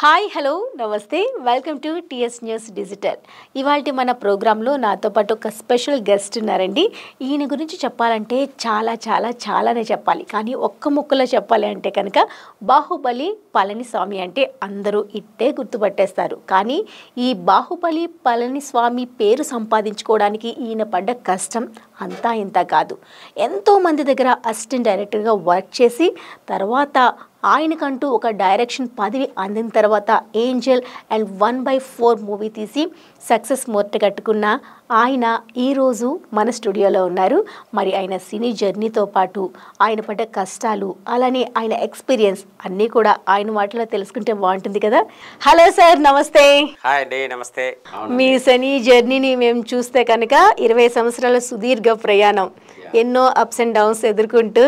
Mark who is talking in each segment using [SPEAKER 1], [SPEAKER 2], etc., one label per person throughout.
[SPEAKER 1] Hi hello నమస్తే welcome to TS news digital. ఇవాళ మన ప్రోగ్రాంలో నాతో పాటు ఒక స్పెషల్ గెస్ట్ ఉన్నారండి. ఈయన గురించి చెప్పాలంటే చాలానే చెప్పాలి, కానీ ఒక్క ముక్కలో చెప్పాలి అంటే కనుక బాహుబలి పళనిస్వామి అంటే అందరూ ఇట్టే గుర్తుపట్టేస్తారు. కానీ ఈ బాహుబలి పళనిస్వామి పేరు సంపాదించుకోవడానికి ఈయన పడ్డ కష్టం అంతా ఇంత కాదు. ఎంతోమంది దగ్గర అసిస్టెంట్ డైరెక్టర్గా వర్క్ చేసి తర్వాత ఆయనకంటూ ఒక డైరెక్షన్ పదవి అందిన తర్వాత ఏంజల్ అండ్ 1/4 మూవీ తీసి సక్సెస్ మూర్తి కట్టుకున్న ఆయన ఈరోజు మన స్టూడియోలో ఉన్నారు. మరి ఆయన సినీ జర్నీతో పాటు ఆయన పడ్డ కష్టాలు అలానే ఆయన ఎక్స్పీరియన్స్ అన్నీ కూడా ఆయన మాటలో తెలుసుకుంటే బాగుంటుంది కదా. హలో సార్, నమస్తే.
[SPEAKER 2] హాయ్ అండి, నమస్తే.
[SPEAKER 1] మీ సినీ జర్నీని మేము చూస్తే కనుక 20 సంవత్సరాల సుదీర్ఘ ప్రయాణం, ఎన్నో అప్స్ అండ్ డౌన్స్ ఎదుర్కొంటూ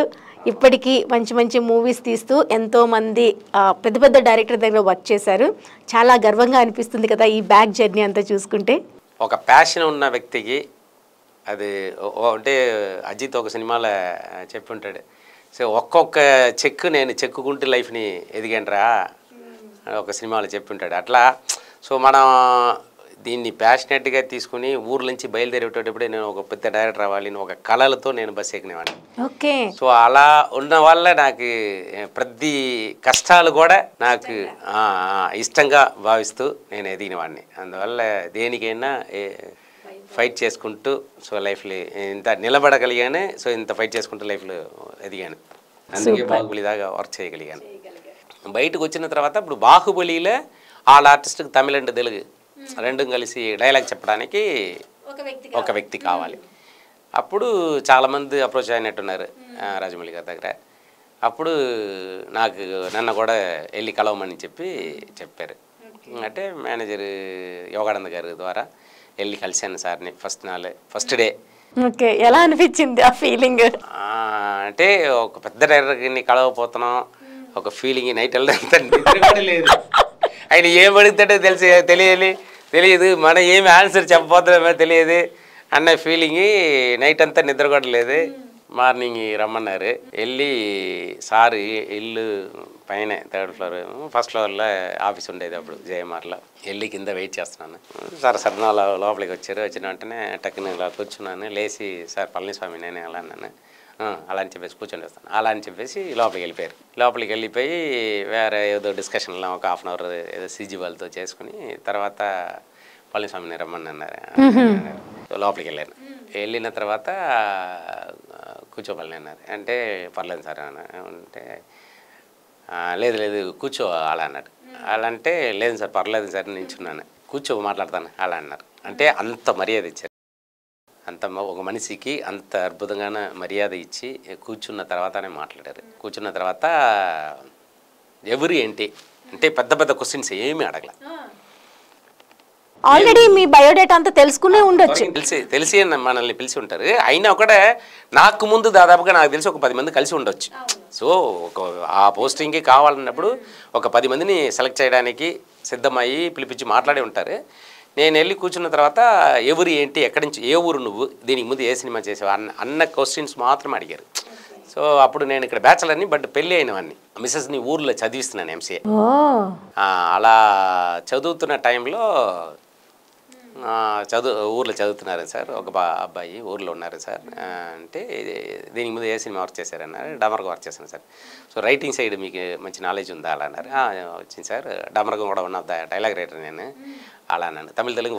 [SPEAKER 1] ఇప్పటికీ మంచి మంచి మూవీస్ తీస్తూ ఎంతోమంది పెద్ద పెద్ద డైరెక్టర్ దగ్గర వర్క్ చేశారు. చాలా గర్వంగా అనిపిస్తుంది కదా ఈ బ్యాక్ జర్నీ అంతా చూసుకుంటే.
[SPEAKER 2] ఒక ప్యాషన్ ఉన్న వ్యక్తికి అది అంటే అజిత్ ఒక సినిమాలో చెప్పి ఉంటాడు, సో ఒక్కొక్క చెక్కు నేను చెక్కుకుంటూ లైఫ్ని ఎదిగాండ్రా ఒక సినిమాలో చెప్పి ఉంటాడు. అట్లా సో మనం దీన్ని ప్యాషనెట్గా తీసుకుని ఊర్ల నుంచి బయలుదేరేటప్పుడే నేను ఒక పెద్ద డైరెక్టర్ అవ్వాలి ఒక కళలతో నేను బస్ ఎక్కినవాడిని.
[SPEAKER 1] ఓకే.
[SPEAKER 2] సో అలా ఉన్న వల్ల నాకు ప్రతి కష్టాలు కూడా నాకు ఇష్టంగా భావిస్తూ నేను ఎదిగినవాడిని. అందువల్ల దేనికైనా ఫైట్ చేసుకుంటూ సో లైఫ్లో ఇంత నిలబడగలిగాను. సో ఇంత ఫైట్ చేసుకుంటూ లైఫ్లో ఎదిగాను. అందుకే బాహుబలి దాకా వర్క్ చేయగలిగాను. బయటకు వచ్చిన తర్వాత ఇప్పుడు బాహుబలిలో ఆల్ ఆర్టిస్ట్కి తమిళ అండ్ తెలుగు రెండు కలిసి డైలాగ్ చెప్పడానికి ఒక వ్యక్తి కావాలి. అప్పుడు చాలామంది అప్రోచ్ అయినట్టున్నారు రాజమౌళి గారి దగ్గర. అప్పుడు నాకు నన్ను కూడా వెళ్ళి కలవమని చెప్పారు. అంటే మేనేజర్ యోగానంద గారి ద్వారా వెళ్ళి కలిశాను సార్ని ఫస్ట్ డే.
[SPEAKER 1] ఓకే, ఎలా అనిపించింది ఆ ఫీలింగ్?
[SPEAKER 2] అంటే ఒక పెద్ద డైరెక్టర్ని కలవపోతున్నాం ఒక ఫీలింగ్. నైట్ వెళ్ళడం లేదు, ఆయన ఏం అడుగుతాడో తెలియదు, మనం ఏమి ఆన్సర్ చెప్పబోతున్నామో తెలియదు అన్న ఫీలింగ్. నైట్ అంతా నిద్ర కూడా లేదు. మార్నింగ్ రమ్మన్నారు. వెళ్ళి సార్ ఇల్లు పైన 3rd ఫ్లోర్, ఫస్ట్ ఫ్లోర్లో ఆఫీస్ ఉండేది అప్పుడు జయమార్లో. వెళ్ళి కింద వెయిట్ చేస్తున్నాను. సార్ సడన్గా లోపలికి వచ్చారు. వచ్చిన వెంటనే టక్కున ఇలా కూర్చున్నాను. లేచి సార్ పళనిస్వామి నేనే అలా అన్నాను. అలా అని చెప్పేసి కూర్చొని వస్తాను అలా అని చెప్పేసి లోపలికి వెళ్ళిపోయారు. లోపలికి వెళ్ళిపోయి వేరే ఏదో డిస్కషన్లో ఒక 1/2 అవర్ ఏదో సీజీ వాళ్ళతో చేసుకుని తర్వాత పళనిస్వామిని రమ్మని అన్నారు. లోపలికి వెళ్ళాను. వెళ్ళిన తర్వాత కూర్చోపల్లి అన్నారు. అంటే పర్లేదు సార్ అంటే లేదు కూర్చో అలా అన్నాడు. అలా అంటే లేదు సార్ పర్లేదు సార్ నించున్నాను, కూర్చో మాట్లాడతాను అలా అన్నారు. అంటే అంత మర్యాద ఇచ్చారు. అంత ఒక మనిషికి అంత అద్భుతంగా మర్యాద ఇచ్చి కూర్చున్న తర్వాతనే మాట్లాడారు. కూర్చున్న తర్వాత ఎవరు ఏంటి అంటే పెద్ద పెద్ద క్వశ్చన్స్ ఏమీ అడగల.
[SPEAKER 1] ఆల్రెడీ మీ బయోడేటా అంతా తెలుసుకునే ఉండొచ్చు,
[SPEAKER 2] తెలిసి మనల్ని పిలిచి ఉంటారు. అయినా ఒకటే నాకు ముందు దాదాపుగా నాకు తెలిసి ఒక 10 మంది కలిసి ఉండొచ్చు. సో ఆ పోస్టింగ్కి కావాలన్నప్పుడు ఒక 10 మందిని సెలెక్ట్ చేయడానికి సిద్ధమయ్యి పిలిపించి మాట్లాడి ఉంటారు. నేను వెళ్ళి కూర్చున్న తర్వాత ఎవరు ఏంటి ఎక్కడి నుంచి ఏ ఊరు నువ్వు దీనికి ముందు ఏ సినిమా చేసావు అన్న క్వశ్చన్స్ మాత్రం అడిగారు. సో అప్పుడు నేను ఇక్కడ బ్యాచిలర్ని బట్ పెళ్ళి అయినవాడిని. మిస్సెస్ని ఊర్లో చదివిస్తున్నాను ఎంసీఏ. అలా చదువుతున్న టైంలో ఊర్లో చదువుతున్నారు సార్ ఒక అబ్బాయి ఊర్లో ఉన్నారు సార్ అంటే దీనికి ముందు ఏ సినిమా వర్క్ చేశారన్నారు. డమర్గా వర్క్ చేశాను సార్. సో రైటింగ్ సైడ్ మీకు మంచి నాలెడ్జ్ ఉందా అలా అన్నారు. వచ్చింది సార్, డమర్గా కూడా ఉన్న డైలాగ్ రైటర్ నేను అలా అన్నాను. తమిళ తెలుగు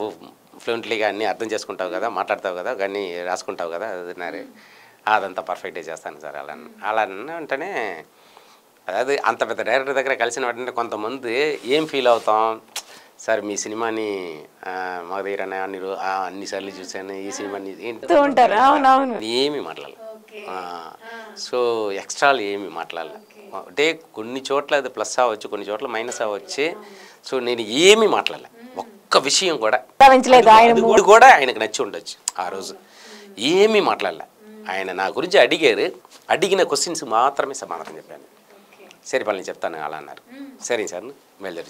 [SPEAKER 2] ఫ్లూయెంట్లీగా అన్నీ అర్థం చేసుకుంటావు కదా, మాట్లాడతావు కదా, అన్నీ రాసుకుంటావు కదా అన్నారు. అదంతా పర్ఫెక్ట్గా చేస్తాను సార్ అలా వెంటనే అదే అంత పెద్ద డైరెక్టర్ దగ్గర కలిసిన వెంటనే కొంతమంది ఏం ఫీల్ అవుతాం సార్ మీ సినిమాని మా దగ్గర అన్నిసార్లు చూశాను ఈ సినిమాని ఏమీ మాట్లాడాలి. సో ఎక్స్ట్రాలు ఏమి మాట్లాడాలి అంటే కొన్ని చోట్ల అది ప్లస్ అవ్వచ్చు, కొన్ని చోట్ల మైనస్ అవ్వచ్చు. సో నేను ఏమీ మాట్లాడలే, ఒక్క విషయం కూడా కూడా ఆయనకు నచ్చి ఉండొచ్చు. ఆ రోజు ఏమీ మాట్లాడలే. ఆయన నా గురించి అడిగిన క్వశ్చన్స్ మాత్రమే సమాధానం చెప్పాను. సరే పని చెప్తాను అలా అన్నారు. సరే సార్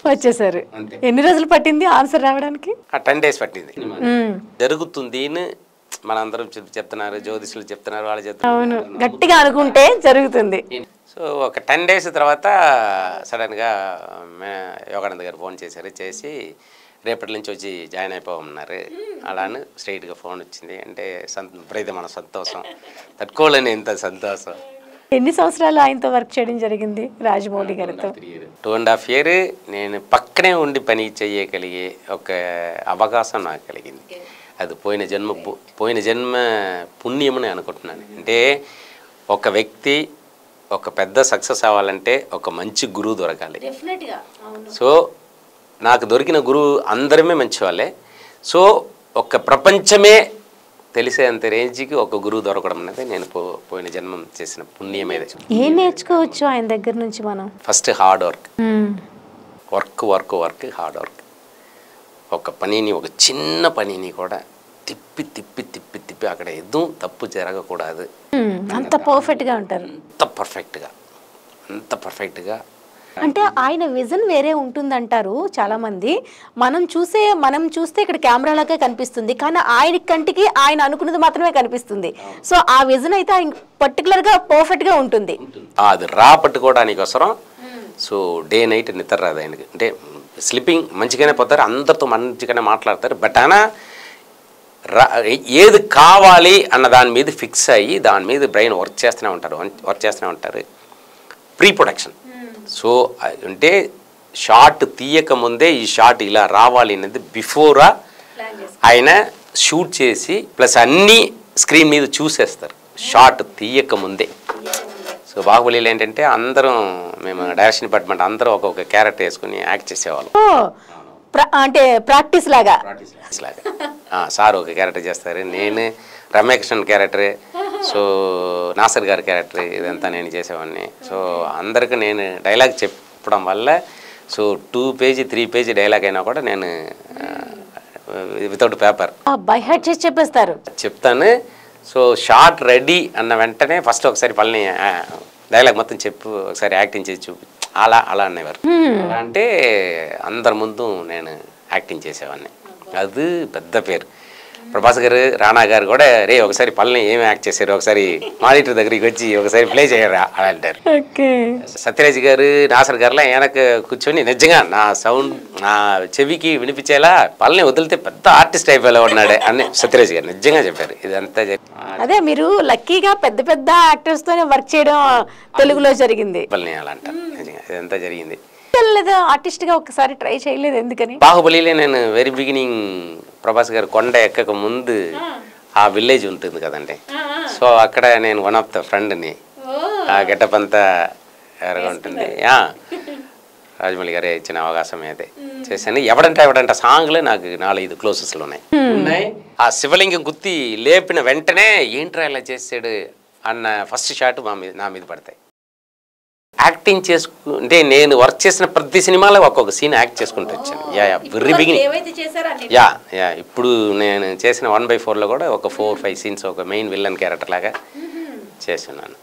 [SPEAKER 1] వచ్చేసారు. ఎన్ని రోజులు పట్టింది ఆన్సర్ రావడానికి?
[SPEAKER 2] 10 days పట్టింది. జరుగుతుంది మనందరం చెప్తున్నారు, జ్యోతిషులు చెప్తున్నారు, వాళ్ళు చెప్తున్నారు,
[SPEAKER 1] గట్టిగా అనుకుంటే జరుగుతుంది.
[SPEAKER 2] సో సో ఒక 10 days తర్వాత సడన్గా యోగానంద్ గారు ఫోన్ చేసి రేపటి నుంచి వచ్చి జాయిన్ అయిపోమన్నారు. అలానే స్ట్రైట్గా ఫోన్ వచ్చింది. అంటే ఇప్పుడైతే మన సంతోషం తట్టుకోలేని ఇంత సంతోషం.
[SPEAKER 1] ఎన్ని సంవత్సరాలు ఆయనతో వర్క్ చేయడం జరిగింది రాజమౌళి గారితో?
[SPEAKER 2] 2.5 years నేను పక్కనే ఉండి పని చేయగలిగే ఒక అవకాశం నాకు కలిగింది. అది పోయిన జన్మ పుణ్యమని అనుకుంటున్నాను. అంటే ఒక వ్యక్తి ఒక పెద్ద సక్సెస్ అవ్వాలంటే ఒక మంచి గురువు దొరకాలి. సో నాకు దొరికిన గురువు అందరమే మంచి వాళ్ళే. సో ఒక ప్రపంచమే తెలిసేంత రేంజ్కి ఒక గురువు దొరకడం అనేది నేను పోయిన జన్మం చేసిన పుణ్యం ఏదే.
[SPEAKER 1] ఏం నేర్చుకోవచ్చు ఆయన దగ్గర నుంచి మనం?
[SPEAKER 2] First hard work hard work. ఒక పనిని, ఒక చిన్న పనిని కూడా తిప్పి అక్కడ ఎద్దు తప్పు జరగకూడదు.
[SPEAKER 1] అంత పర్ఫెక్ట్గా ఉంటారు.
[SPEAKER 2] అంత పర్ఫెక్ట్గా.
[SPEAKER 1] అంటే ఆయన విజన్ వేరే ఉంటుందంటారు చాలా మంది. మనం చూస్తే ఇక్కడ కెమెరాలకే కనిపిస్తుంది, కానీ ఆయన కంటికి ఆయన అనుకున్నది మాత్రమే కనిపిస్తుంది. సో ఆ విజన్ అయితే ఆయన పర్టికులర్గా పర్ఫెక్ట్గా ఉంటుంది.
[SPEAKER 2] అది పట్టుకోవడానికి అవసరం. సో డే నైట్ నిద్ర రాదు ఆయనకి. అంటే స్లీపింగ్ మంచిగానే పోతారు, అందరితో మంచిగానే మాట్లాడతారు. బట్ అయినా ఏది కావాలి అన్న దాని మీద ఫిక్స్ అయ్యి దాని మీద బ్రెయిన్ వర్క్ చేస్తూనే ఉంటారు. Pre production. సో అంటే షార్ట్ తీయక ముందే ఈ షార్ట్ ఇలా రావాలి అనేది బిఫోరా ఆయన షూట్ చేసి ప్లస్ అన్నీ స్క్రీన్ మీద చూసేస్తారు షార్ట్ తీయక ముందే. సో బాహుబలిలో ఏంటంటే అందరం మేము డైరెక్షన్ డిపార్ట్మెంట్ అందరూ ఒక్కొక్క క్యారెక్టర్ వేసుకుని యాక్ట్ చేసేవాళ్ళం.
[SPEAKER 1] అంటే ప్రాక్టీస్ లాగా
[SPEAKER 2] సార్ ఒక క్యారెక్టర్ చేస్తారు, నేను రమ్యకృష్ణన్ క్యారెక్టర్, సో నాసర్ గారి క్యారెక్టర్, ఇదంతా నేను చేసేవాడిని. సో అందరికి నేను డైలాగ్ చెప్పడం వల్ల సో 2 page 3 page డైలాగ్ అయినా కూడా నేను వితౌట్ పేపర్
[SPEAKER 1] బై హార్ట్ చేసి చెప్పేస్తారు
[SPEAKER 2] చెప్తాను. సో షార్ట్ రెడీ అన్న వెంటనే ఫస్ట్ ఒకసారి పళ్ళని డైలాగ్ మొత్తం చెప్పు, ఒకసారి యాక్టింగ్ చేసి చూపి అలా అనేవారు. అంటే అందరి ముందు నేను యాక్టింగ్ చేసేవాడిని. అది పెద్ద పేరు. ప్రభాస్ గారు, రాణా గారు కూడా రే ఒకసారి పళ్ళని ఏమి యాక్ట్ చేశారు, ఒకసారి మానిటర్ దగ్గరికి వచ్చి ఒకసారి ప్లే చేయరా అని అంటారు. సత్యరాజ్ గారు, నాసర్ గారులా వెనక కూర్చొని నిజంగా నా సౌండ్ నా చెవికి వినిపించేలా పళ్ళని వదిలితే పెద్ద ఆర్టిస్ట్ అయిపోయేలా ఉన్నాడే అని సత్యరాజ్ గారు నిజంగా చెప్పారు. ఇదంతా
[SPEAKER 1] అదే మీరు లక్కీగా పెద్ద యాక్టర్స్ తోనే వర్క్ చేయడం తెలుగులో జరిగింది.
[SPEAKER 2] పళ్ళని అలా అంటారు. నిజంగా ఇదంతా జరిగింది.
[SPEAKER 1] ఆర్టిస్ట్ గా ఒకసారి ట్రై చేయలేదు ఎందుకని?
[SPEAKER 2] బాహుబలిలో నేను వెరీ బిగినింగ్ ప్రభాస్ గారు కొండ ఎక్కక ముందు ఆ విలేజ్ ఉంటుంది కదండి, సో అక్కడ నేను వన్ ఆఫ్ ద ఫ్రెండ్ని. ఆ గెటప్ అంతా ఎరగా ఉంటుంది. రాజమౌళి గారే ఇచ్చిన అవకాశం అయితే చేశాను. ఎవడంటే సాంగ్లే నాకు 4-5 క్లోజెస్లు ఉన్నాయి. ఆ శివలింగం గుత్తి లేపిన వెంటనే ఏంట్రా ఇలా చేసాడు అన్న ఫస్ట్ షాట్ నా మీద పడతాయి. యాక్టింగ్ అంటే నేను వర్క్ చేసిన ప్రతి సినిమాలో ఒక్కొక్క సీన్ యాక్ట్ చేసుకుంటూ వచ్చాను. Very beginning. ఇప్పుడు నేను చేసిన 1/4లో కూడా ఒక 4-5 సీన్స్ ఒక మెయిన్ విల్లన్ క్యారెక్టర్ లాగా చేస్తున్నాను.